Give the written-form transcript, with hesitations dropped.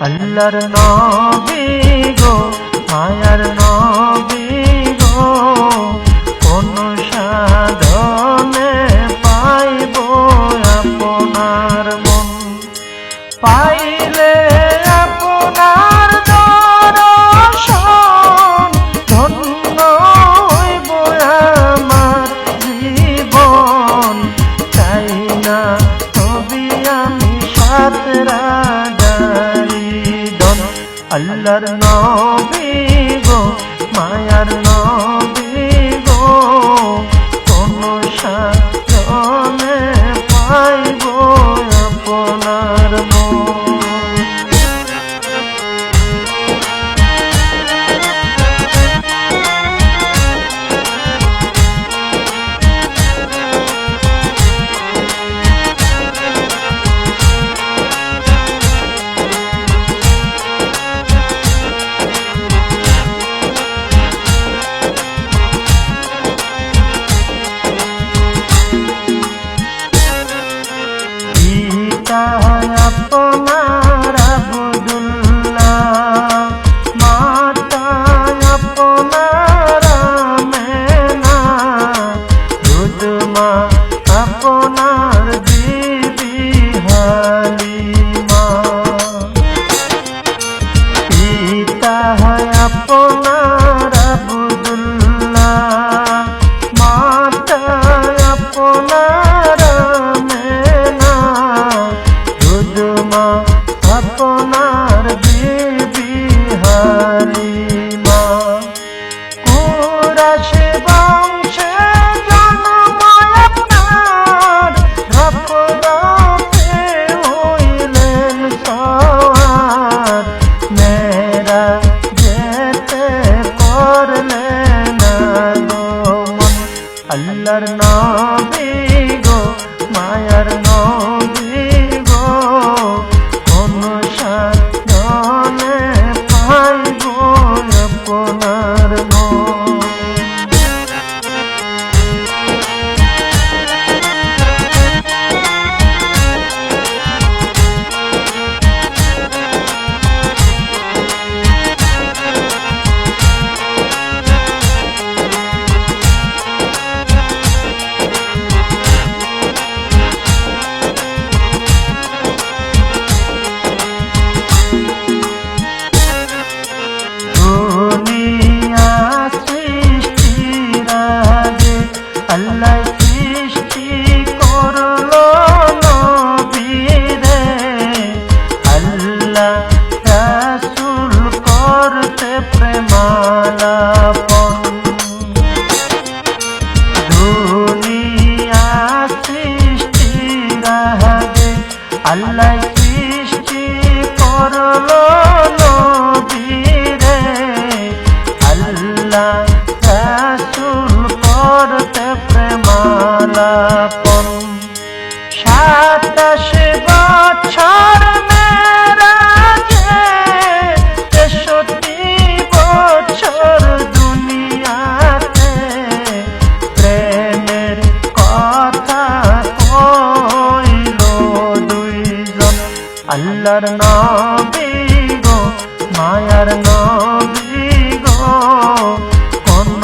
আল্লাহর নবী গো মায়ার নবী গো কোন সাধনে পাইব আপনার মন পাইলে আপনার দর্শন ধন্য হইব আমার জীবন চাই না তবে আমি সাত রাজারি দন আল্লাহর নবী গো মায়ার নবী গো কোন সাধনে পাইব আপনার মন আপনার আব্দুল্লাহ মাতা আপনার আমেনা দুধমা আপনার বিবি হালিমা পিতা আপনার আব্দুল্লাহ মাতা আপনার আমেনা দুধমা আপনার বিবি হালিমা কুরাশে বংশে জন্ম আপনার রফরফে হইলেন সওয়ার মেরা যেতে করলেন আগমন আল্লাহর নবী গো মায়ার নবী গো কোন সাধনে পাইব আপনার মন আল্লাহ সৃষ্টি করলো নবীরে আল্লাহ রাসূল করতে প্রেমালাপন দুনিয়া সৃষ্টির আগে আল্লাহ সৃষ্টি করলো নবীরে আল্লাহ রাসূল করতে প্রেমালাপন 27 বছর মেরাজে 63 বছর দুনিয়াতে প্রেমের কথা কইল দুইজন আল্লাহর নবী গো মায়ার নবী গো কোন